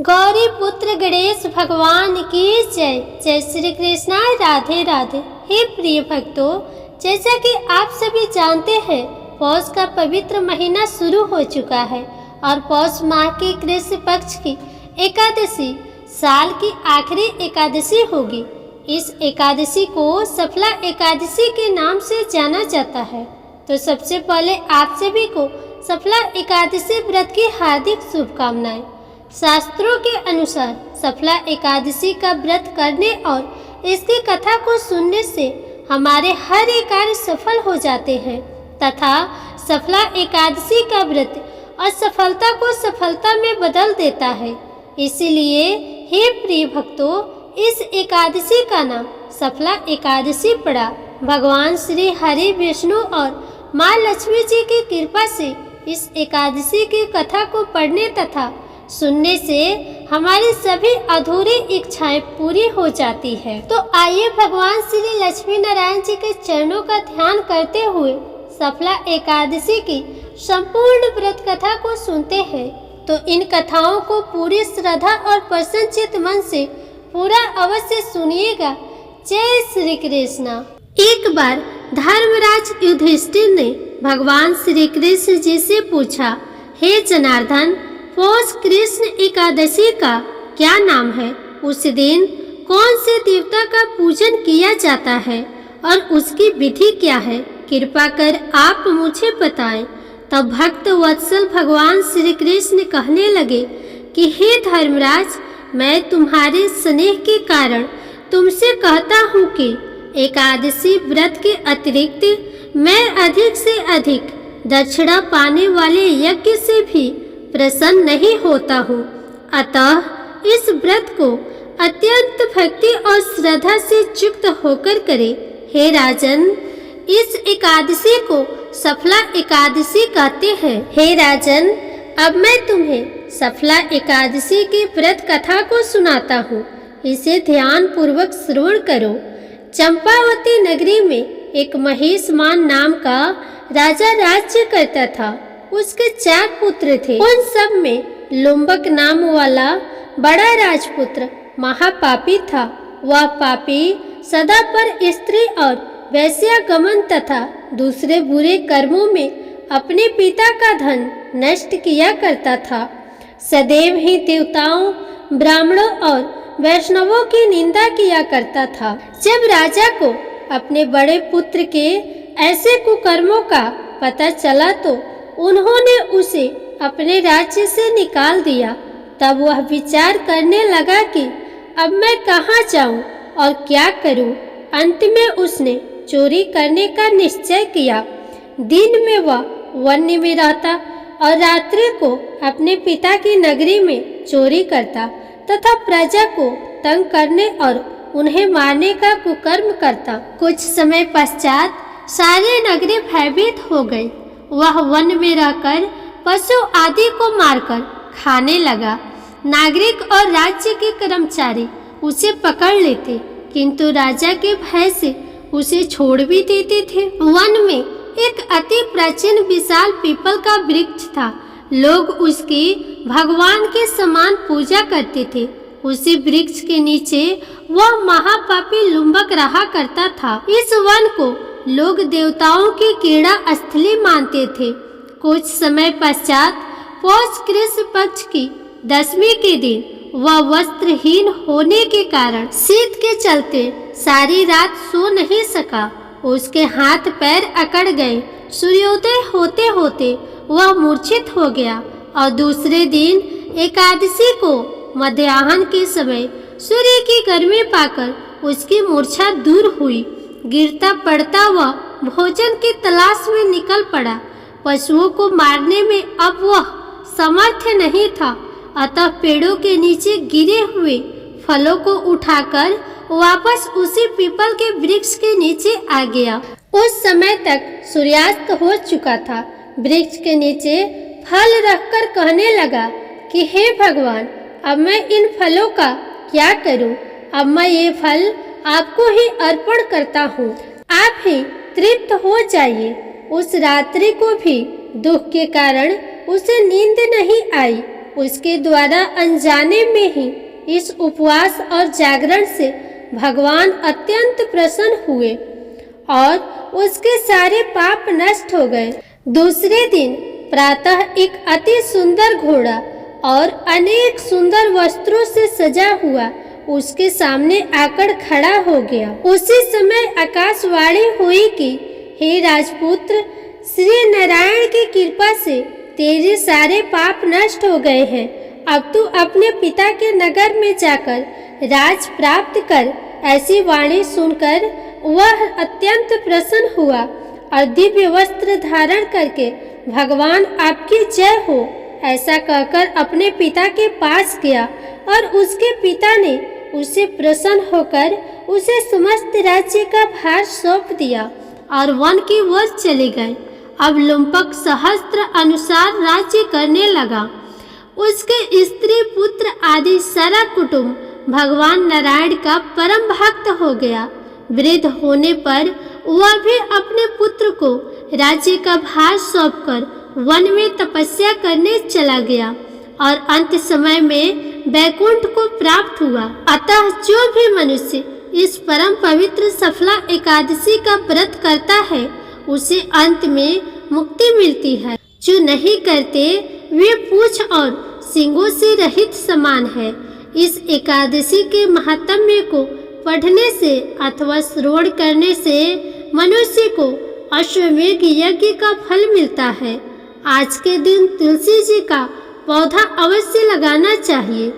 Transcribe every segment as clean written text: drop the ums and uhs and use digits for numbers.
गौरी पुत्र गणेश भगवान की जय। जय श्री कृष्णा, राधे राधे। हे प्रिय भक्तों, जैसा कि आप सभी जानते हैं, पौष का पवित्र महीना शुरू हो चुका है और पौष माह की कृष्ण पक्ष की एकादशी साल की आखिरी एकादशी होगी। इस एकादशी को सफला एकादशी के नाम से जाना जाता है। तो सबसे पहले आप सभी को सफला एकादशी व्रत की हार्दिक शुभकामनाएं। शास्त्रों के अनुसार सफला एकादशी का व्रत करने और इसकी कथा को सुनने से हमारे हर एक कार्य सफल हो जाते हैं तथा सफला एकादशी का व्रत असफलता को सफलता में बदल देता है। इसीलिए हे प्रिय भक्तों, इस एकादशी का नाम सफला एकादशी पड़ा। भगवान श्री हरि विष्णु और माँ लक्ष्मी जी की कृपा से इस एकादशी की कथा को पढ़ने तथा सुनने से हमारी सभी अधूरी इच्छाएं पूरी हो जाती है। तो आइए भगवान श्री लक्ष्मी नारायण जी के चरणों का ध्यान करते हुए सफला एकादशी की संपूर्ण व्रत कथा को सुनते हैं। तो इन कथाओं को पूरी श्रद्धा और प्रसन्नचित्त मन से पूरा अवश्य सुनिएगा। जय श्री कृष्णा। एक बार धर्मराज युधिष्ठिर ने भगवान श्री कृष्ण जी से पूछा, हे जनार्दन, पौष कृष्ण एकादशी का क्या नाम है? उस दिन कौन से देवता का पूजन किया जाता है और उसकी विधि क्या है? कृपा कर आप मुझे बताएं। तब भक्त वत्सल भगवान श्री कृष्ण कहने लगे कि हे धर्मराज, मैं तुम्हारे स्नेह के कारण तुमसे कहता हूँ कि एकादशी व्रत के अतिरिक्त मैं अधिक से अधिक दक्षिणा पाने वाले यज्ञ से भी प्रसन्न नहीं होता हूँ। अतः इस व्रत को अत्यंत भक्ति और श्रद्धा से युक्त होकर करे। हे राजन, इस एकादशी को सफला एकादशी कहते हैं। हे राजन, अब मैं तुम्हें सफला एकादशी की व्रत कथा को सुनाता हूँ। इसे ध्यान पूर्वक श्रवण करो। चंपावती नगरी में एक महिषमान नाम का राजा राज्य करता था। उसके 4 पुत्र थे। उन सब में लुम्बक नाम वाला बड़ा राजपुत्र महापापी था। वह पापी सदा पर स्त्री और वैश्यागमन तथा दूसरे बुरे कर्मों में अपने पिता का धन नष्ट किया करता था। सदैव ही देवताओं, ब्राह्मणों और वैष्णवों की निंदा किया करता था। जब राजा को अपने बड़े पुत्र के ऐसे कुकर्मों का पता चला तो उन्होंने उसे अपने राज्य से निकाल दिया। तब वह विचार करने लगा कि अब मैं कहाँ जाऊँ और क्या करूँ। अंत में उसने चोरी करने का निश्चय किया। दिन में वह वन में रहता और रात्रि को अपने पिता की नगरी में चोरी करता तथा प्रजा को तंग करने और उन्हें मारने का कुकर्म करता। कुछ समय पश्चात सारी नगरी भयभीत हो गई। वह वन में रहकर पशु आदि को मारकर खाने लगा। नागरिक और राज्य के कर्मचारी उसे पकड़ लेते, किंतु राजा के भय से उसे छोड़ भी देते थे। वन में एक अति प्राचीन विशाल पीपल का वृक्ष था। लोग उसकी भगवान के समान पूजा करते थे। उसी वृक्ष के नीचे वह महापापी लुम्बक रहा करता था। इस वन को लोग देवताओं की क्रीड़ा स्थली मानते थे। कुछ समय पश्चात पौष कृष्ण पक्ष की 10वीं के दिन वह वस्त्रहीन होने के कारण शीत के चलते सारी रात सो नहीं सका। उसके हाथ पैर अकड़ गए। सूर्योदय होते होते वह मूर्छित हो गया और दूसरे दिन एकादशी को मध्याह्न के समय सूर्य की गर्मी पाकर उसकी मूर्छा दूर हुई। गिरता पड़ता वह भोजन की तलाश में निकल पड़ा। पशुओं को मारने में अब वह समर्थ नहीं था। अतः पेड़ों के नीचे गिरे हुए फलों को उठाकर वापस उसी पीपल के वृक्ष के नीचे आ गया। उस समय तक सूर्यास्त हो चुका था। वृक्ष के नीचे फल रखकर कहने लगा कि हे भगवान, अब मैं इन फलों का क्या करूं? अब मैं ये फल आपको ही अर्पण करता हूँ। आप ही तृप्त हो जाइए। उस रात्रि को भी दुख के कारण उसे नींद नहीं आई। उसके द्वारा अनजाने में ही इस उपवास और जागरण से भगवान अत्यंत प्रसन्न हुए और उसके सारे पाप नष्ट हो गए। दूसरे दिन प्रातः एक अति सुंदर घोड़ा और अनेक सुंदर वस्त्रों से सजा हुआ उसके सामने आकर खड़ा हो गया। उसी समय आकाशवाणी हुई कि हे राजपुत्र, श्री नारायण की कृपा से तेरे सारे पाप नष्ट हो गए हैं। अब तू अपने पिता के नगर में जाकर राज प्राप्त कर। ऐसी वाणी सुनकर वह अत्यंत प्रसन्न हुआ और दिव्य वस्त्र धारण करके भगवान आपकी जय हो ऐसा कहकर अपने पिता के पास गया और उसके पिता ने उसे प्रसन्न होकर उसे समस्त राज्य का भार सौंप दिया और वन की ओर चले गए। अब लुम्पक सहस्त्र अनुसार राज्य करने लगा। उसके स्त्री पुत्र आदि सारा कुटुंब भगवान नारायण का परम भक्त हो गया। वृद्ध होने पर वह भी अपने पुत्र को राज्य का भार सौंपकर वन में तपस्या करने चला गया और अंत समय में वैकुंठ को प्राप्त हुआ। अतः जो भी मनुष्य इस परम पवित्र सफला एकादशी का व्रत करता है उसे अंत में मुक्ति मिलती है। जो नहीं करते वे पूंछ और सींगों से रहित समान है। इस एकादशी के महात्म्य को पढ़ने से अथवा श्रवण करने से मनुष्य को अश्वमेघ यज्ञ का फल मिलता है। आज के दिन तुलसी जी का पौधा अवश्य लगाना चाहिए।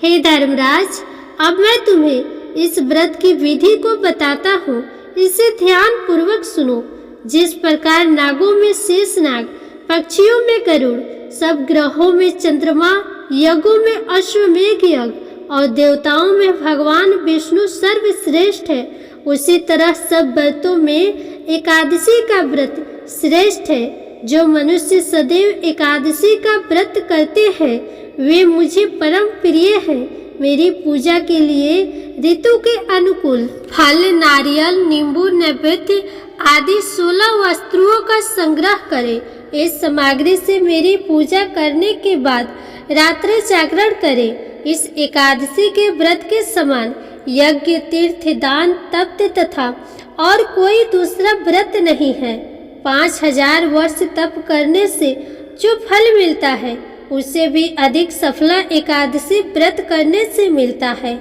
हे धर्मराज, अब मैं तुम्हें इस व्रत की विधि को बताता हूँ, इसे ध्यान पूर्वक सुनो। जिस प्रकार नागों में शेषनाग, पक्षियों में गरुड़, सब ग्रहों में चंद्रमा, यज्ञों में अश्वमेघ यज्ञ और देवताओं में भगवान विष्णु सर्वश्रेष्ठ है, उसी तरह सब व्रतों में एकादशी का व्रत श्रेष्ठ है। जो मनुष्य सदैव एकादशी का व्रत करते हैं वे मुझे परम प्रिय हैं। मेरी पूजा के लिए ऋतु के अनुकूल फल, नारियल, नींबू, नैवेद्य आदि 16 वस्तुओं का संग्रह करें। इस सामग्री से मेरी पूजा करने के बाद रात्रि जागरण करें। इस एकादशी के व्रत के समान यज्ञ, तीर्थ, दान, तप तथा और कोई दूसरा व्रत नहीं है। 5000 वर्ष तप करने से जो फल मिलता है उससे भी अधिक सफला एकादशी व्रत करने से मिलता है।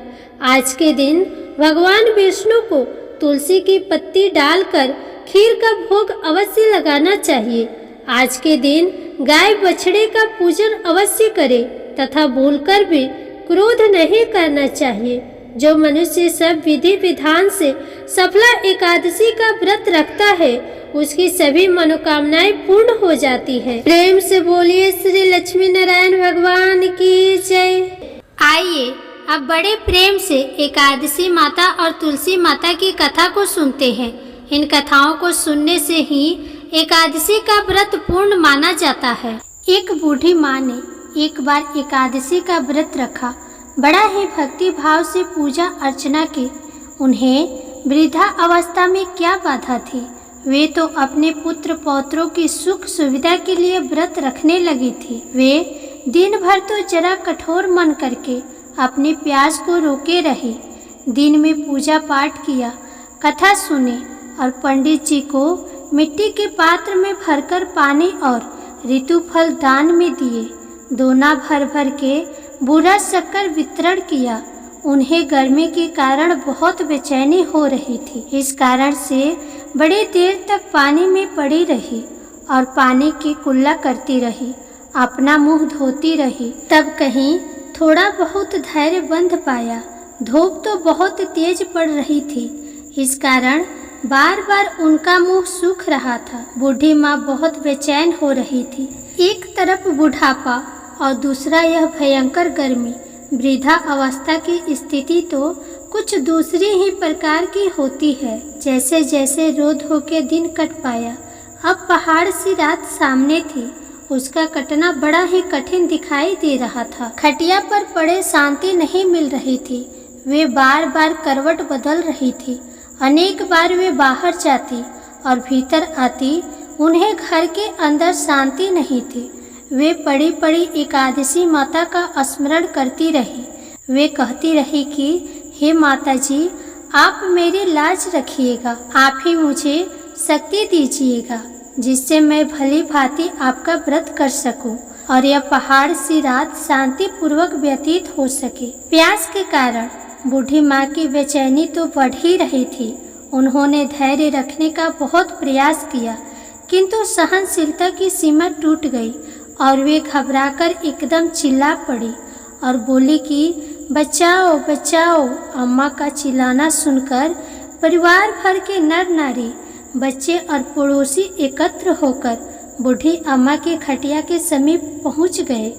आज के दिन भगवान विष्णु को तुलसी की पत्ती डालकर खीर का भोग अवश्य लगाना चाहिए। आज के दिन गाय बछड़े का पूजन अवश्य करें तथा भूलकर भी क्रोध नहीं करना चाहिए। जो मनुष्य सब विधि विधान से सफला एकादशी का व्रत रखता है उसकी सभी मनोकामनाएं पूर्ण हो जाती है। प्रेम से बोलिए श्री लक्ष्मी नारायण भगवान की जय। आइए अब बड़े प्रेम से एकादशी माता और तुलसी माता की कथा को सुनते हैं। इन कथाओं को सुनने से ही एकादशी का व्रत पूर्ण माना जाता है। एक बूढ़ी माँ ने एक बार एकादशी का व्रत रखा। बड़ा ही भक्ति भाव से पूजा अर्चना की। उन्हें वृद्धा अवस्था में क्या बाधा थी, वे तो अपने पुत्र पौत्रों की सुख सुविधा के लिए व्रत रखने लगी थी। वे दिन भर तो जरा कठोर मन करके अपनी प्यास को रोके रही। दिन में पूजा पाठ किया, कथा सुनी और पंडित जी को मिट्टी के पात्र में भरकर पानी और ऋतुफल दान में दिए। दोना भर भर के बूढ़ा शक्कर वितरण किया। उन्हें गर्मी के कारण बहुत बेचैनी हो रही थी। इस कारण से बड़ी देर तक पानी में पड़ी रही और पानी की कुल्ला करती रही, अपना मुंह धोती रही। तब कहीं थोड़ा बहुत धैर्य बंध पाया। धूप तो बहुत तेज पड़ रही थी, इस कारण बार बार उनका मुंह सूख रहा था। बूढ़ी माँ बहुत बेचैन हो रही थी। एक तरफ बुढ़ापा और दूसरा यह भयंकर गर्मी। वृद्धा अवस्था की स्थिति तो कुछ दूसरी ही प्रकार की होती है। जैसे जैसे रोध होके दिन कट पाया। अब पहाड़ सी रात सामने थी, उसका कटना बड़ा ही कठिन दिखाई दे रहा था। खटिया पर पड़े शांति नहीं मिल रही थी। वे बार बार करवट बदल रही थी। अनेक बार वे बाहर जाती और भीतर आती, उन्हें घर के अंदर शांति नहीं थी। वे पड़ी पड़ी एकादशी माता का स्मरण करती रही। वे कहती रही कि हे माता जी, आप मेरी लाज रखिएगा, आप ही मुझे शक्ति दीजिएगा जिससे मैं भली भांति आपका व्रत कर सकूं और यह पहाड़ सी रात शांति पूर्वक व्यतीत हो सके। प्यास के कारण बूढ़ी माँ की बेचैनी तो बढ़ ही रही थी। उन्होंने धैर्य रखने का बहुत प्रयास किया, किंतु सहनशीलता की सीमा टूट गई और वे घबराकर एकदम चिल्ला पड़ी और बोली कि बचाओ बचाओ। अम्मा का चिल्लाना सुनकर परिवार भर के नर नारी, बच्चे और पड़ोसी एकत्र होकर बूढ़ी अम्मा के खटिया के समीप पहुंच गए।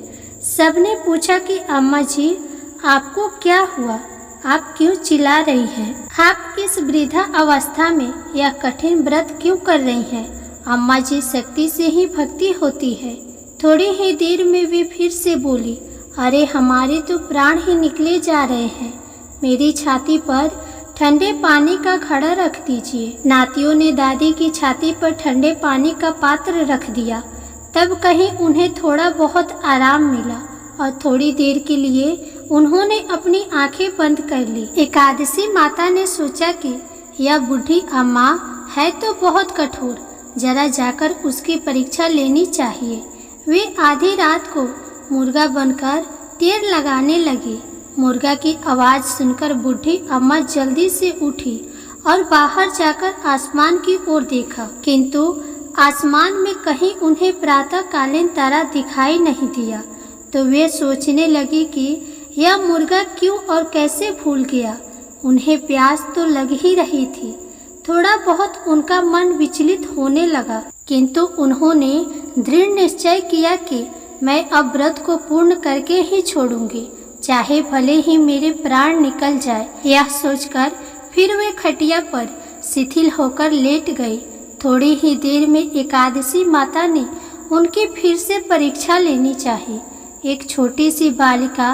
सबने पूछा कि अम्मा जी, आपको क्या हुआ? आप क्यों चिल्ला रही हैं? आप इस वृद्धा अवस्था में यह कठिन व्रत क्यों कर रही हैं? अम्मा जी, शक्ति से ही भक्ति होती है। थोड़ी ही देर में वे फिर से बोली, अरे हमारे तो प्राण ही निकले जा रहे हैं। मेरी छाती पर ठंडे पानी का घड़ा रख दीजिए। नातियों ने दादी की छाती पर ठंडे पानी का पात्र रख दिया। तब कहीं उन्हें थोड़ा बहुत आराम मिला और थोड़ी देर के लिए उन्होंने अपनी आंखें बंद कर ली। एकादशी माता ने सोचा कि यह बूढ़ी अम्मा है तो बहुत कठोर, जरा जाकर उसकी परीक्षा लेनी चाहिए। वे आधी रात को मुर्गा बनकर टेर लगाने लगी। मुर्गा की आवाज़ सुनकर बूढ़ी अम्मा जल्दी से उठी और बाहर जाकर आसमान की ओर देखा, किंतु आसमान में कहीं उन्हें प्रातःकालीन तारा दिखाई नहीं दिया। तो वे सोचने लगी कि यह मुर्गा क्यों और कैसे भूल गया। उन्हें प्यास तो लग ही रही थी। थोड़ा बहुत उनका मन विचलित होने लगा, किंतु उन्होंने दृढ़ निश्चय किया कि मैं अब व्रत को पूर्ण करके ही छोड़ूंगी, चाहे भले ही मेरे प्राण निकल जाए। यह सोचकर फिर वे खटिया पर शिथिल होकर लेट गई। थोड़ी ही देर में एकादशी माता ने उनकी फिर से परीक्षा लेनी चाहिए। एक छोटी सी बालिका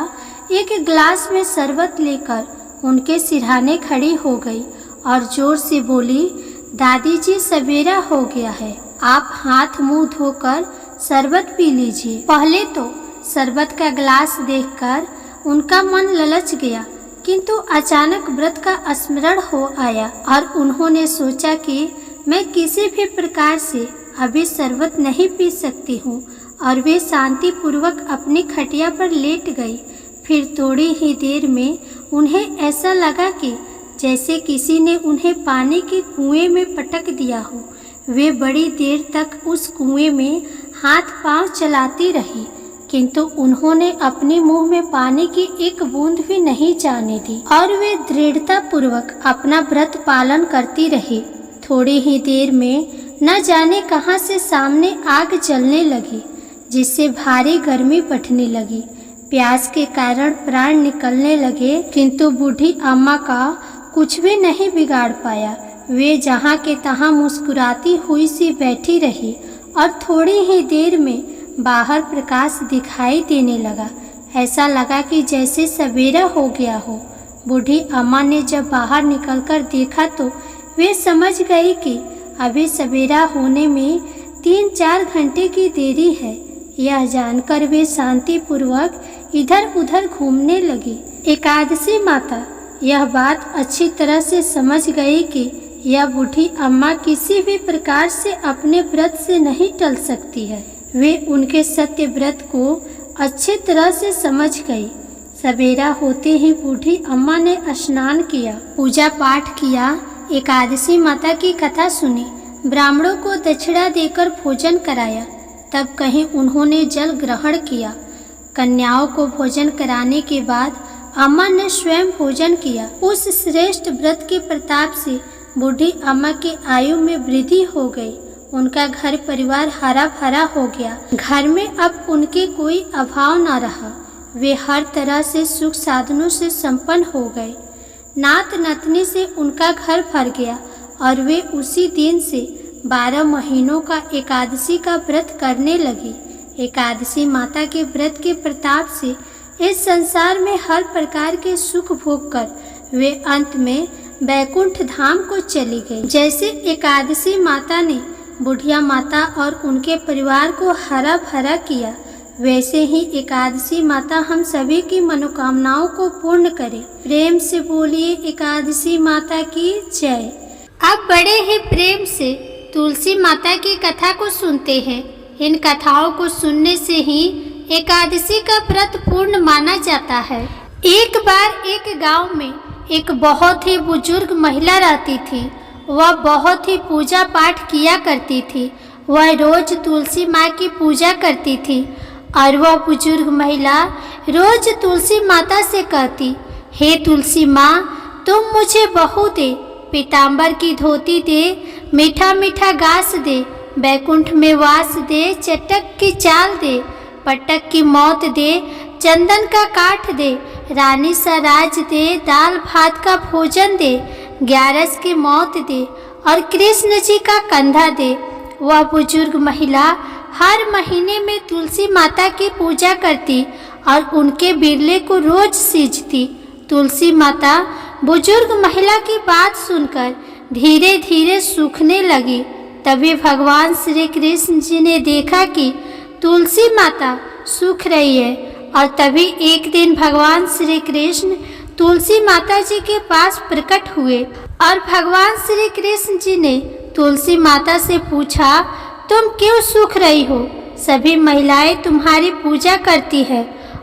एक गिलास में शरबत लेकर उनके सिरहाने खड़ी हो गई और जोर से बोली, दादी जी, सवेरा हो गया है, आप हाथ मुंह धोकर शरबत पी लीजिए। पहले तो शरबत का गिलास देखकर उनका मन ललच गया, किंतु अचानक व्रत का स्मरण हो आया और उन्होंने सोचा कि मैं किसी भी प्रकार से अभी शरबत नहीं पी सकती हूँ, और वे शांति पूर्वक अपनी खटिया पर लेट गई। फिर थोड़ी ही देर में उन्हें ऐसा लगा कि जैसे किसी ने उन्हें पानी के कुएं में पटक दिया हो। वे बड़ी देर तक उस कुएं में हाथ पांव चलाती रही, किंतु उन्होंने अपने मुंह में पानी की एक बूंद भी नहीं जाने दी और वे दृढ़ता पूर्वक अपना व्रत पालन करती रही। थोड़ी ही देर में न जाने कहां से सामने आग जलने लगी, जिससे भारी गर्मी बढ़ने लगी। प्यास के कारण प्राण निकलने लगे, किंतु बूढ़ी अम्मा का कुछ भी नहीं बिगाड़ पाया। वे जहाँ के तहाँ मुस्कुराती हुई सी बैठी रही और थोड़ी ही देर में बाहर प्रकाश दिखाई देने लगा। ऐसा लगा कि जैसे सवेरा हो गया हो। बूढ़ी अम्मा ने जब बाहर निकलकर देखा तो वे समझ गई कि अभी सवेरा होने में 3-4 घंटे की देरी है। यह जानकर वे शांति पूर्वक इधर उधर घूमने लगी। एकादशी माता यह बात अच्छी तरह से समझ गई कि यह बूढ़ी अम्मा किसी भी प्रकार से अपने व्रत से नहीं टल सकती है। वे उनके सत्य व्रत को अच्छी तरह से समझ गई। सवेरा होते ही बूढ़ी अम्मा ने स्नान किया, पूजा पाठ किया, एकादशी माता की कथा सुनी, ब्राह्मणों को दक्षिणा देकर भोजन कराया। तब कहीं उन्होंने जल ग्रहण किया। कन्याओं को भोजन कराने के बाद अम्मा ने स्वयं भोजन किया। उस श्रेष्ठ व्रत के प्रताप से बूढ़ी अम्मा की आयु में वृद्धि हो गई। उनका घर परिवार हरा भरा हो गया। घर में अब उनके कोई अभाव न रहा। वे हर तरह से सुख साधनों से संपन्न हो गए। नात नतनी से उनका घर भर गया और वे उसी दिन से 12 महीनों का एकादशी का व्रत करने लगी। एकादशी माता के व्रत के प्रताप से इस संसार में हर प्रकार के सुख भोग कर वे अंत में बैकुंठ धाम को चली गई। जैसे एकादशी माता ने बुढ़िया माता और उनके परिवार को हरा भरा किया, वैसे ही एकादशी माता हम सभी की मनोकामनाओं को पूर्ण करे। प्रेम से बोलिए एकादशी माता की जय। अब बड़े ही प्रेम से तुलसी माता की कथा को सुनते हैं। इन कथाओं को सुनने से ही एकादशी का व्रत पूर्ण माना जाता है। एक बार एक गांव में एक बहुत ही बुजुर्ग महिला रहती थी। वह बहुत ही पूजा पाठ किया करती थी। वह रोज तुलसी माँ की पूजा करती थी और वह बुजुर्ग महिला रोज तुलसी माता से कहती, हे तुलसी माँ, तुम मुझे बहू दे, पीताम्बर की धोती दे, मीठा मीठा घास दे, बैकुंठ में वास दे, चटक की चाल दे, पटक की मौत दे, चंदन का काठ दे, रानी सा राज दे, दाल भात का भोजन दे, 11 की मौत दे और कृष्ण जी का कंधा दे। वह बुजुर्ग महिला हर महीने में तुलसी माता की पूजा करती और उनके बिरले को रोज सींचती। तुलसी माता बुजुर्ग महिला की बात सुनकर धीरे धीरे सूखने लगी। तभी भगवान श्री कृष्ण जी ने देखा कि तुलसी माता सूख रही है और तभी एक दिन भगवान श्री कृष्ण तुलसी माता जी के पास प्रकट हुए और भगवान श्री कृष्ण जी ने तुलसी माता से पूछा, तुम क्यों सूख रही हो? सभी महिलाएं तुम्हारी पूजा करती है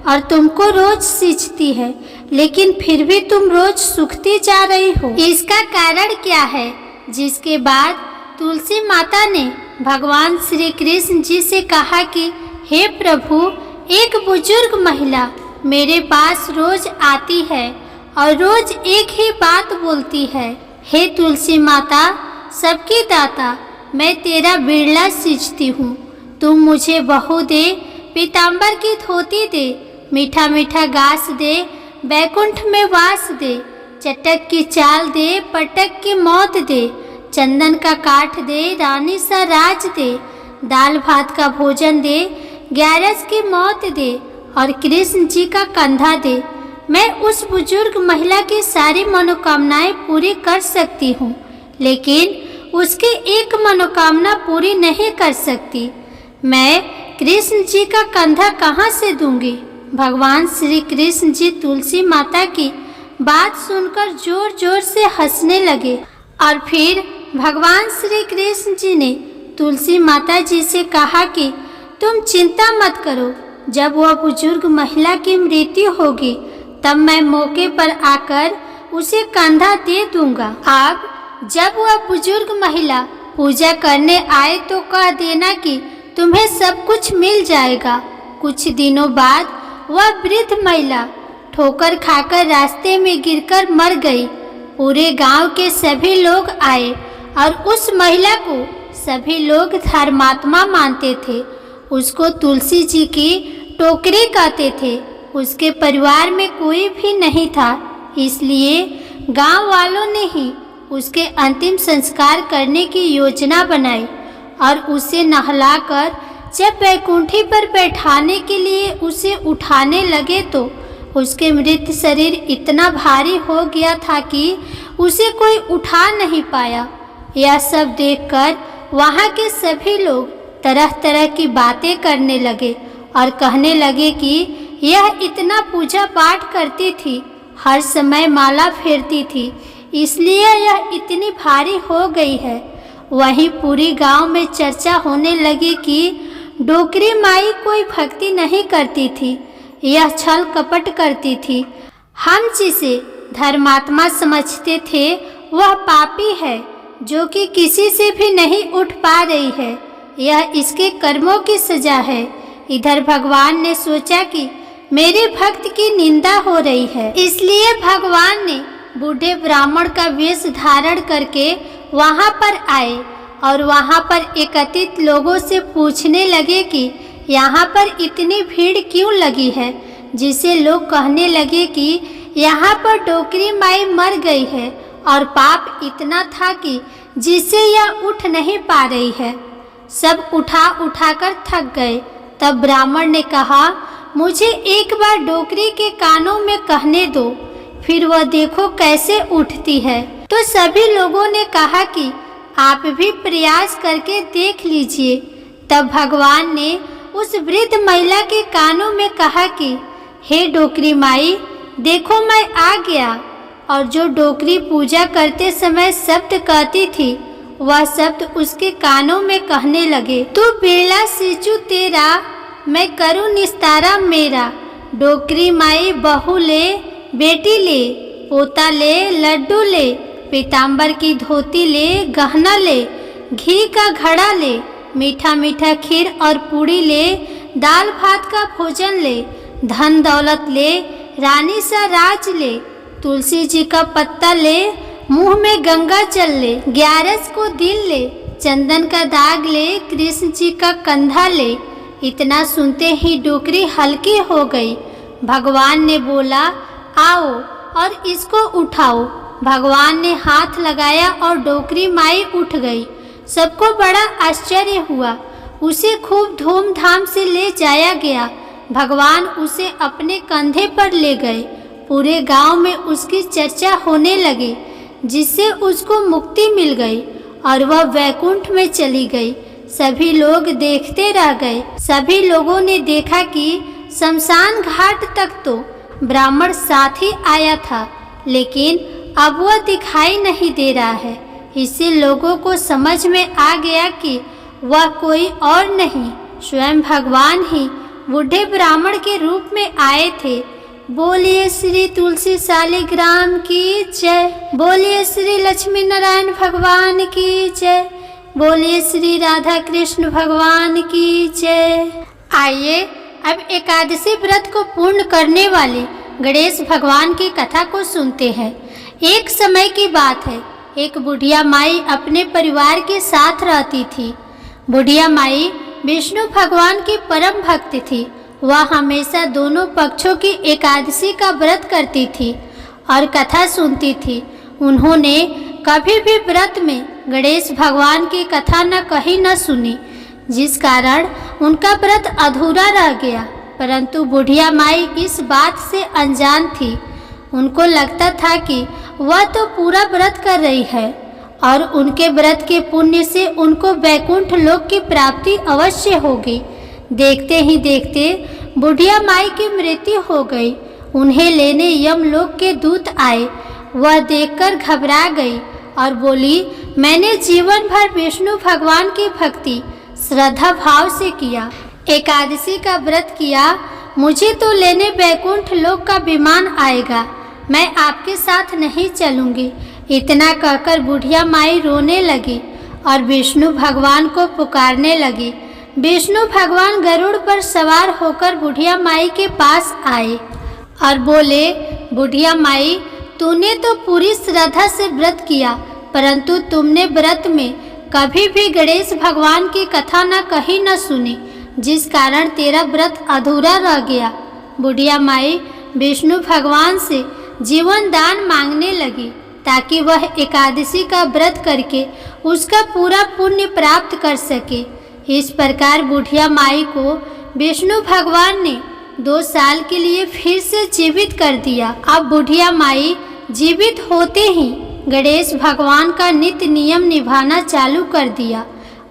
और तुमको रोज सींचती है, लेकिन फिर भी तुम रोज सूखती जा रही हो। इसका कारण क्या है? जिसके बाद तुलसी माता ने भगवान श्री कृष्ण जी से कहा कि हे प्रभु, एक बुजुर्ग महिला मेरे पास रोज आती है और रोज एक ही बात बोलती है, हे तुलसी माता, सबकी दाता, मैं तेरा बिरला सींचती हूँ, तुम मुझे बहू दे, पीताम्बर की धोती दे, मीठा मीठा घास दे, बैकुंठ में वास दे, चटक की चाल दे, पटक की मौत दे, चंदन का काठ दे, रानी सा राज दे, दाल भात का भोजन दे, 11 की मौत दे और कृष्ण जी का कंधा दे। मैं उस बुजुर्ग महिला की सारी मनोकामनाएं पूरी कर सकती हूँ, लेकिन उसकी एक मनोकामना पूरी नहीं कर सकती। मैं कृष्ण जी का कंधा कहाँ से दूंगी? भगवान श्री कृष्ण जी तुलसी माता की बात सुनकर जोर जोर से हंसने लगे और फिर भगवान श्री कृष्ण जी ने तुलसी माता जी से कहा कि तुम चिंता मत करो, जब वह बुजुर्ग महिला की मृत्यु होगी तब मैं मौके पर आकर उसे कंधा दे दूंगा। अब जब वह बुजुर्ग महिला पूजा करने आए तो कह देना कि तुम्हें सब कुछ मिल जाएगा। कुछ दिनों बाद वह वृद्ध महिला ठोकर खाकर रास्ते में गिरकर मर गई। पूरे गांव के सभी लोग आए और उस महिला को सभी लोग धर्मात्मा मानते थे। उसको तुलसी जी की टोकरी कहते थे। उसके परिवार में कोई भी नहीं था, इसलिए गांव वालों ने ही उसके अंतिम संस्कार करने की योजना बनाई और उसे नहलाकर जब बैकुंठी पर बैठाने के लिए उसे उठाने लगे तो उसके मृत शरीर इतना भारी हो गया था कि उसे कोई उठा नहीं पाया। यह सब देखकर वहाँ के सभी लोग तरह तरह की बातें करने लगे और कहने लगे कि यह इतना पूजा पाठ करती थी, हर समय माला फेरती थी, इसलिए यह इतनी भारी हो गई है। वहीं पूरी गांव में चर्चा होने लगी कि डोकरी माई कोई भक्ति नहीं करती थी, यह छल कपट करती थी। हम जिसे धर्मात्मा समझते थे वह पापी है, जो कि किसी से भी नहीं उठ पा रही है। यह इसके कर्मों की सजा है। इधर भगवान ने सोचा कि मेरे भक्त की निंदा हो रही है, इसलिए भगवान ने बूढ़े ब्राह्मण का वेश धारण करके वहाँ पर आए और वहाँ पर एकत्रित लोगों से पूछने लगे कि यहाँ पर इतनी भीड़ क्यों लगी है, जिसे लोग कहने लगे कि यहाँ पर डोकरी माई मर गई है और पाप इतना था कि जिससे यह उठ नहीं पा रही है। सब उठा उठाकर थक गए। तब ब्राह्मण ने कहा, मुझे एक बार डोकरी के कानों में कहने दो, फिर वह देखो कैसे उठती है। तो सभी लोगों ने कहा कि आप भी प्रयास करके देख लीजिए। तब भगवान ने उस वृद्ध महिला के कानों में कहा कि हे डोकरी माई, देखो मैं आ गया। और जो डोकरी पूजा करते समय शब्द कहती थी, वह शब्द उसके कानों में कहने लगे, तू बिरला सिचू तेरा, मैं करूँ निस्तारा मेरा। डोकरी माई बहू ले, बेटी ले, पोता ले, लड्डू ले, पीताम्बर की धोती ले, गहना ले, घी का घड़ा ले, मीठा मीठा खीर और पूड़ी ले, दाल भात का भोजन ले, धन दौलत ले, रानी सा राज ले, तुलसी जी का पत्ता ले, मुंह में गंगा जल ले, 11 को दिल ले, चंदन का दाग ले, कृष्ण जी का कंधा ले। इतना सुनते ही डोकरी हल्की हो गई। भगवान ने बोला, आओ और इसको उठाओ। भगवान ने हाथ लगाया और डोकरी माई उठ गई। सबको बड़ा आश्चर्य हुआ। उसे खूब धूमधाम से ले जाया गया। भगवान उसे अपने कंधे पर ले गए। पूरे गांव में उसकी चर्चा होने लगी, जिससे उसको मुक्ति मिल गई और वह वैकुंठ में चली गई। सभी लोग देखते रह गए। सभी लोगों ने देखा कि शमशान घाट तक तो ब्राह्मण साथ ही आया था, लेकिन अब वह दिखाई नहीं दे रहा है। इससे लोगों को समझ में आ गया कि वह कोई और नहीं, स्वयं भगवान ही बूढ़े ब्राह्मण के रूप में आए थे। बोलिए श्री तुलसी शालिग्राम की जय। बोलिए श्री लक्ष्मी नारायण भगवान की जय। बोलिए श्री राधा कृष्ण भगवान की जय। आइए अब एकादशी व्रत को पूर्ण करने वाले गणेश भगवान की कथा को सुनते हैं। एक समय की बात है, एक बुढ़िया माई अपने परिवार के साथ रहती थी। बुढ़िया माई विष्णु भगवान की परम भक्त थी। वह हमेशा दोनों पक्षों की एकादशी का व्रत करती थी और कथा सुनती थी। उन्होंने कभी भी व्रत में गणेश भगवान की कथा न कही न सुनी, जिस कारण उनका व्रत अधूरा रह गया। परंतु बुढ़िया माई इस बात से अनजान थी। उनको लगता था कि वह तो पूरा व्रत कर रही है और उनके व्रत के पुण्य से उनको वैकुंठ लोक की प्राप्ति अवश्य होगी। देखते ही देखते बुढ़िया माई की मृत्यु हो गई। उन्हें लेने यमलोक के दूत आए। वह देखकर घबरा गई और बोली, मैंने जीवन भर विष्णु भगवान की भक्ति श्रद्धा भाव से किया, एकादशी का व्रत किया, मुझे तो लेने वैकुंठ लोक का विमान आएगा, मैं आपके साथ नहीं चलूंगी। इतना कहकर बुढ़िया माई रोने लगी और विष्णु भगवान को पुकारने लगी। विष्णु भगवान गरुड़ पर सवार होकर बुढ़िया माई के पास आए और बोले, बुढ़िया माई, तूने तो पूरी श्रद्धा से व्रत किया, परंतु तुमने व्रत में कभी भी गणेश भगवान की कथा न कही न सुनी, जिस कारण तेरा व्रत अधूरा रह गया। बुढ़िया माई विष्णु भगवान से जीवन दान मांगने लगी ताकि वह एकादशी का व्रत करके उसका पूरा पुण्य प्राप्त कर सके। इस प्रकार बुढ़िया माई को विष्णु भगवान ने 2 साल के लिए फिर से जीवित कर दिया। अब बुढ़िया माई जीवित होते ही गणेश भगवान का नित्य नियम निभाना चालू कर दिया।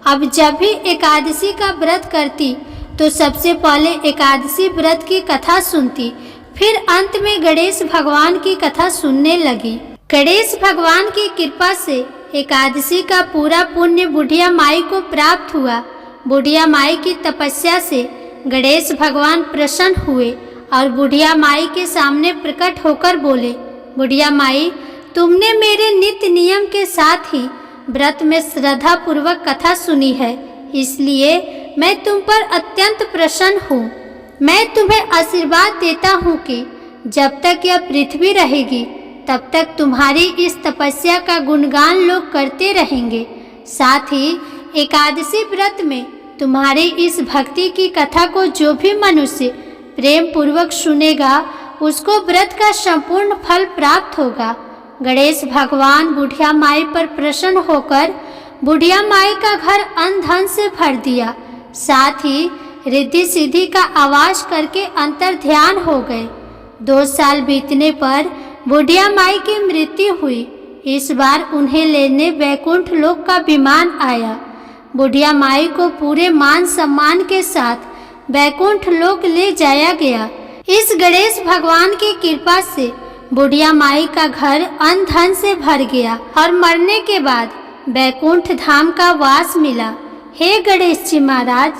अब जब भी एकादशी का व्रत करती तो सबसे पहले एकादशी व्रत की कथा सुनती, फिर अंत में गणेश भगवान की कथा सुनने लगी। गणेश भगवान की कृपा से एकादशी का पूरा पुण्य बुढ़िया माई को प्राप्त हुआ। बुढ़िया माई की तपस्या से गणेश भगवान प्रसन्न हुए और बुढ़िया माई के सामने प्रकट होकर बोले, बुढ़िया माई, तुमने मेरे नित्य नियम के साथ ही व्रत में श्रद्धा पूर्वक कथा सुनी है, इसलिए मैं तुम पर अत्यंत प्रसन्न हूँ। मैं तुम्हें आशीर्वाद देता हूँ कि जब तक यह पृथ्वी रहेगी तब तक तुम्हारी इस तपस्या का गुणगान लोग करते रहेंगे। साथ ही एकादशी व्रत में तुम्हारी इस भक्ति की कथा को जो भी मनुष्य प्रेम पूर्वक सुनेगा, उसको व्रत का संपूर्ण फल प्राप्त होगा। गणेश भगवान बुढ़िया माई पर प्रसन्न होकर बुढ़िया माई का घर अन्न धन से भर दिया। साथ ही रिद्धि सिद्धि का आवास करके अंतर ध्यान हो गए। 2 साल बीतने पर बुढ़िया माई की मृत्यु हुई। इस बार उन्हें लेने वैकुंठ लोक का विमान आया। बुढ़िया माई को पूरे मान सम्मान के साथ बैकुंठ लोक ले जाया गया। इस गणेश भगवान की कृपा से बुढ़िया माई का घर अन्न धन से भर गया और मरने के बाद बैकुंठ धाम का वास मिला। हे गणेश जी महाराज,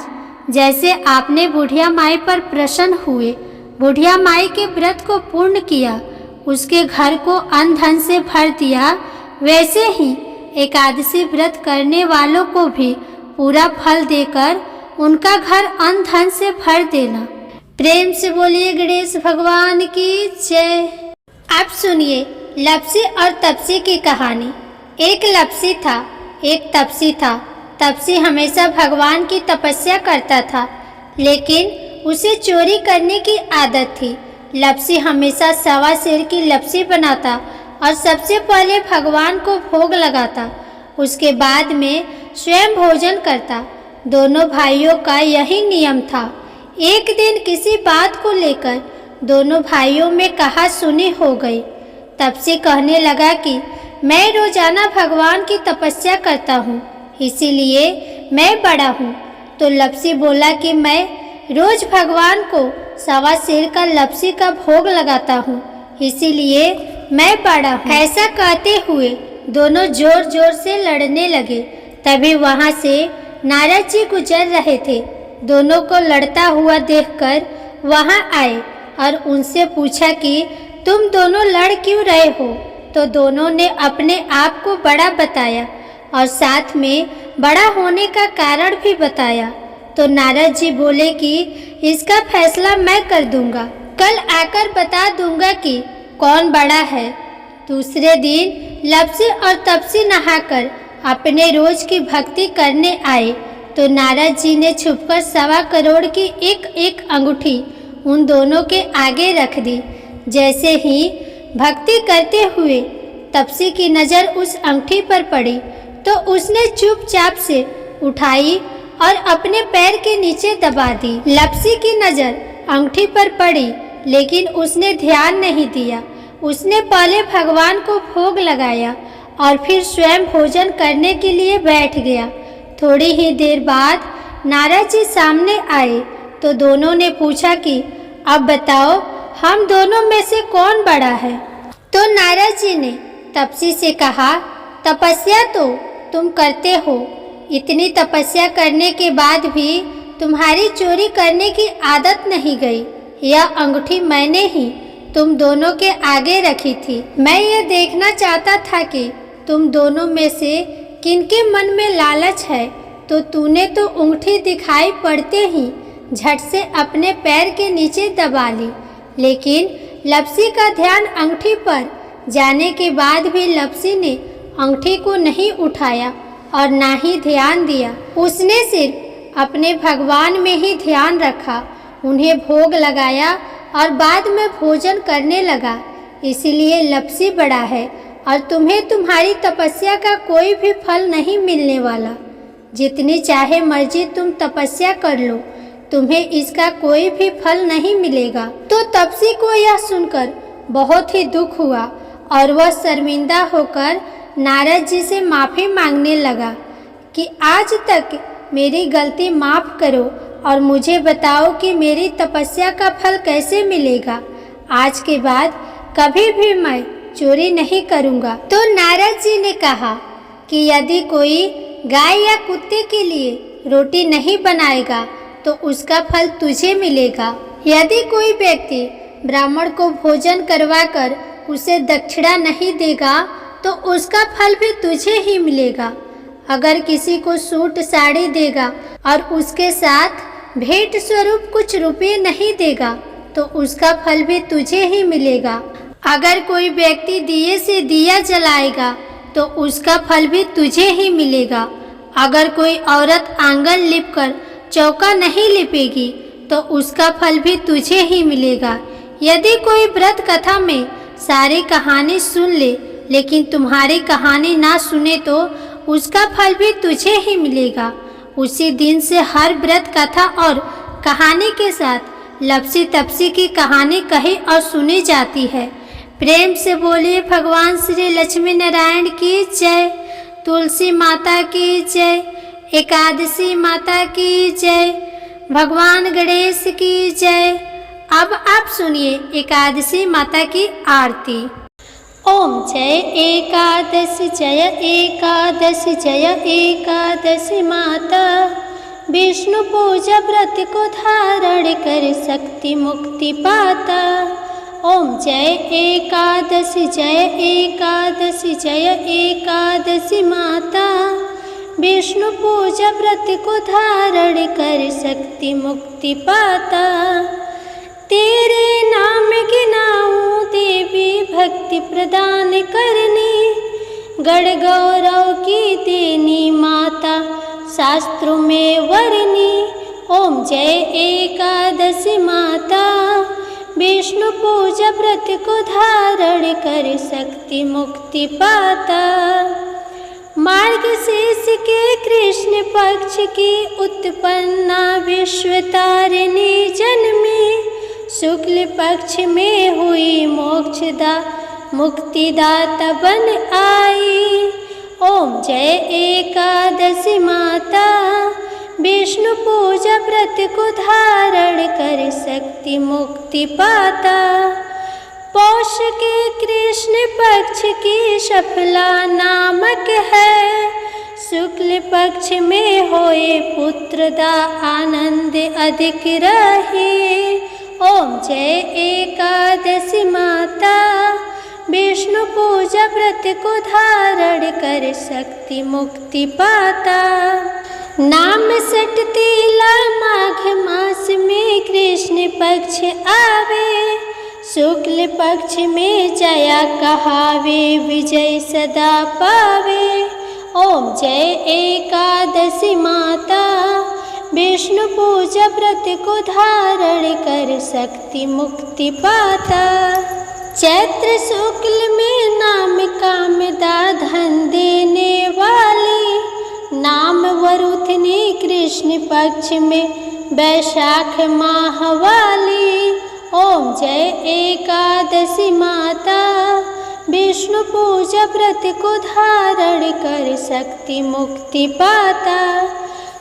जैसे आपने बुढ़िया माई पर प्रसन्न हुए, बुढ़िया माई के व्रत को पूर्ण किया, उसके घर को अन्न धन से भर दिया, वैसे ही एकादशी व्रत करने वालों को भी पूरा फल देकर उनका घर अन्न धन से भर देना। प्रेम से बोलिए गणेश भगवान की जय। अब सुनिए लपसी और तपसी की कहानी। एक लपसी था, एक तपसी था। तपसी हमेशा भगवान की तपस्या करता था, लेकिन उसे चोरी करने की आदत थी। लपसी हमेशा सवा सेर की लपसी बनाता और सबसे पहले भगवान को भोग लगाता, उसके बाद में स्वयं भोजन करता। दोनों भाइयों का यही नियम था। एक दिन किसी बात को लेकर दोनों भाइयों में कहा सुनी हो गई। तपसी कहने लगा कि मैं रोजाना भगवान की तपस्या करता हूँ, इसीलिए मैं बड़ा हूँ। तो लपसी बोला कि मैं रोज भगवान को सवा सेर का लपसी का भोग लगाता हूँ, इसीलिए मैं बड़ा हूँ। ऐसा कहते हुए दोनों जोर जोर से लड़ने लगे। तभी वहाँ से नारद जी गुजर रहे थे। दोनों को लड़ता हुआ देखकर वहाँ आए और उनसे पूछा कि तुम दोनों लड़ क्यों रहे हो। तो दोनों ने अपने आप को बड़ा बताया और साथ में बड़ा होने का कारण भी बताया। तो नारद जी बोले कि इसका फैसला मैं कर दूंगा, कल आकर बता दूंगा कि कौन बड़ा है। दूसरे दिन लपसी और तपसी नहाकर अपने रोज की भक्ति करने आए। तो नारद जी ने छुपकर 1.25 करोड़ की एक एक अंगूठी उन दोनों के आगे रख दी। जैसे ही भक्ति करते हुए तपसी की नज़र उस अंगूठी पर पड़ी तो उसने चुपचाप से उठाई और अपने पैर के नीचे दबा दी। लपसी की नज़र अंगूठी पर पड़ी, लेकिन उसने ध्यान नहीं दिया। उसने पहले भगवान को भोग लगाया और फिर स्वयं भोजन करने के लिए बैठ गया। थोड़ी ही देर बाद नारद जी सामने आए तो दोनों ने पूछा कि अब बताओ हम दोनों में से कौन बड़ा है। तो नारद जी ने तपसी से कहा, तपस्या तो तुम करते हो, इतनी तपस्या करने के बाद भी तुम्हारी चोरी करने की आदत नहीं गई। यह अंगूठी मैंने ही तुम दोनों के आगे रखी थी। मैं ये देखना चाहता था कि तुम दोनों में से किनके मन में लालच है, तो तूने तो अंगूठी दिखाई पड़ते ही झट से अपने पैर के नीचे दबा ली। लेकिन लपसी का ध्यान अंगूठी पर जाने के बाद भी लपसी ने अंगूठी को नहीं उठाया और ना ही ध्यान दिया। उसने सिर्फ अपने भगवान में ही ध्यान रखा, उन्हें भोग लगाया और बाद में भोजन करने लगा। इसलिए लपसी बड़ा है और तुम्हें तुम्हारी तपस्या का कोई भी फल नहीं मिलने वाला। जितनी चाहे मर्जी तुम तपस्या कर लो, तुम्हें इसका कोई भी फल नहीं मिलेगा। तो तपसी को यह सुनकर बहुत ही दुख हुआ और वह शर्मिंदा होकर नारद जी से माफ़ी मांगने लगा कि आज तक मेरी गलती माफ़ करो और मुझे बताओ कि मेरी तपस्या का फल कैसे मिलेगा। आज के बाद कभी भी मैं चोरी नहीं करूँगा। तो नारद जी ने कहा कि यदि कोई गाय या कुत्ते के लिए रोटी नहीं बनाएगा तो उसका फल तुझे मिलेगा। यदि कोई व्यक्ति ब्राह्मण को भोजन करवाकर उसे दक्षिणा नहीं देगा तो उसका फल भी तुझे ही मिलेगा। अगर किसी को सूट साड़ी देगा और उसके साथ भेंट स्वरूप कुछ रुपये नहीं देगा तो उसका फल भी तुझे ही मिलेगा। अगर कोई व्यक्ति दिए से दिया जलाएगा तो उसका फल भी तुझे ही मिलेगा। अगर कोई औरत आंगन लिपकर चौका नहीं लिपेगी तो उसका फल भी तुझे ही मिलेगा। यदि कोई व्रत कथा में सारी कहानी सुन ले लेकिन तुम्हारी कहानी ना सुने तो उसका फल भी तुझे ही मिलेगा। उसी दिन से हर व्रत कथा और कहानी के साथ लपसी तपसी की कहानी कही और सुनी जाती है। प्रेम से बोलिए भगवान श्री लक्ष्मी नारायण की जय, तुलसी माता की जय, एकादशी माता की जय, भगवान गणेश की जय। अब आप सुनिए एकादशी माता की आरती। ओम जय एकादशी जय एकादशी जय एकादशी माता। विष्णु पूजा व्रत को धारण कर शक्ति मुक्ति पाता। ओम जय एकादशी जय एकादशी जय एकादशी माता। विष्णु पूजा व्रत को धारण कर शक्ति मुक्ति पाता। तेरे नाम गिनाऊं देवी भक्ति प्रदान करनी। गढ़ गौरव की देनी माता शास्त्रों में वर्णी। ओम जय एकादशी माता। विष्णु पूजा व्रत को धारण कर शक्ति मुक्ति पाता। मार्गशीर्ष के कृष्ण पक्ष की उत्पन्ना विश्व तारिणी जन्मी। शुक्ल पक्ष में हुई मोक्षदा मुक्तिदाता बन आई। ओम जय एकादशी माता। विष्णु पूजा व्रत को धारण कर शक्ति मुक्ति पाता। पौष के कृष्ण पक्ष की शफला नामक है। शुक्ल पक्ष में होए पुत्रदा आनंद अधिक रहे। ओम जय एकादशी माता। विष्णु पूजा व्रत को धारण कर शक्ति मुक्ति पाता। नाम सटतीला माघ मास में कृष्ण पक्ष आवे। शुक्ल पक्ष में जया कहावे विजय सदा पावे। ओम जय एकादशी माता। विष्णु पूजा व्रत को धारण कर शक्ति मुक्ति पाता। चैत्र शुक्ल में नाम कामदा धन देने वाली। नाम वरुथनी कृष्ण पक्ष में वैशाख माह वाली। ओम जय एकादशी माता। विष्णु पूजा व्रत को धारण कर शक्ति मुक्ति पाता।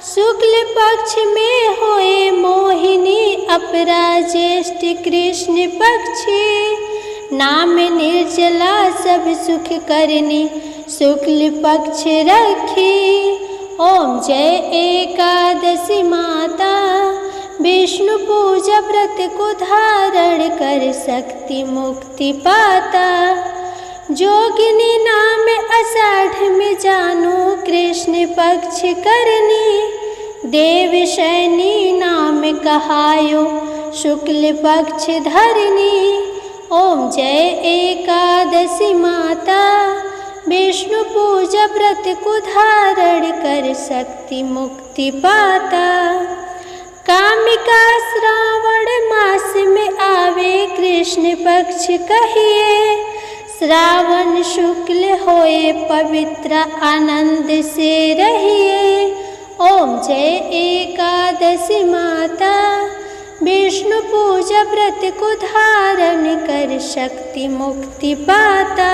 शुक्ल पक्ष में होए मोहिनी अपरा ज्येष्ठ कृष्ण पक्षी। नाम निर्जला सब सुख करनी शुक्ल पक्ष रखी। ओम जय एकादशी माता। विष्णु पूजा व्रत को धारण कर शक्ति मुक्ति पाता। जोगिनी नाम आषाढ़ में जानो कृष्ण पक्ष करनी। देव शैनी नाम कहायो शुक्ल पक्ष धरनी। ओम जय एकादशी माता। विष्णु पूजा व्रत को धारण कर शक्ति मुक्ति पाता। कामिका श्रावण मास में आवे कृष्ण पक्ष कहिए। श्रावण शुक्ल होए पवित्र आनंद से रहिए। ओम जय एकादशी माता। विष्णु पूजा व्रत को धारण कर शक्ति मुक्ति पाता।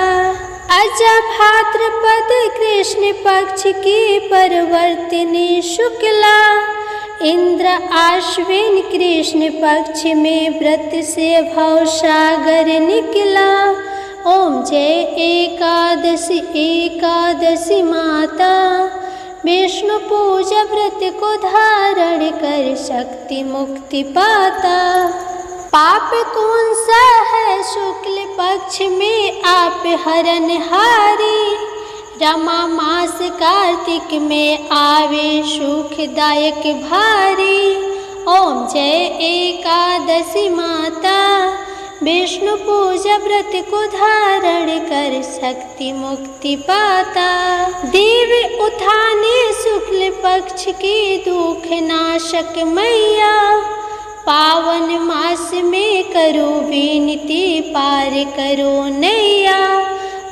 अजा भाद्रपद कृष्ण पक्ष की परवर्तिनी शुक्ला। इंद्र आश्विन कृष्ण पक्ष में व्रत से भवसागर निकला। ओम जय एकादशी एकादशी माता। विष्णु पूजा व्रत को धारण कर शक्ति मुक्ति पाता। पाप कौन सा है शुक्ल पक्ष में आप हरनहारी। रमा मास कार्तिक में आवे सुखदायक भारी। ओम जय एकादशी माता। विष्णु पूजा व्रत को धारण कर शक्ति मुक्ति पाता। देव उठाने शुक्ल पक्ष की दुख नाशक मैया। पावन मास में करो विनती पार करो नैया।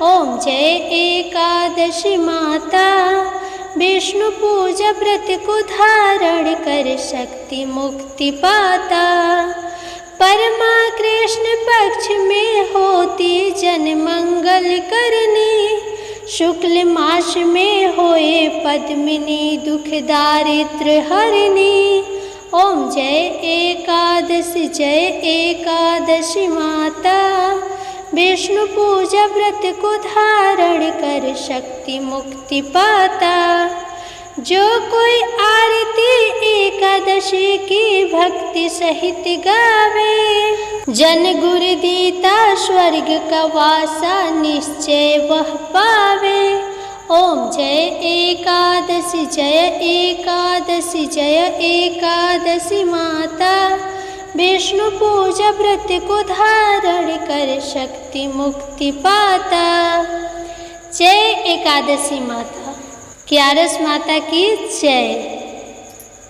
ओम जय एकादशी माता। विष्णु पूजा व्रत को धारण कर शक्ति मुक्ति पाता। परमा कृष्ण पक्ष में होती जन मंगल करनी। शुक्ल मास में होए पद्मिनी दुख दारिद्र हरनी। ओम जय एकादशी माता। विष्णु पूजा व्रत को धारण कर शक्ति मुक्ति पाता। जो कोई आरती एकादशी की भक्ति सहित गावे, जन गुरु दीता स्वर्ग का वासा निश्चय वह पावे। ओम जय एकादशी माता। विष्णु पूजा व्रत को धारण कर शक्ति मुक्ति पाता। जय एकादशी माता। क्यारस माता की जय।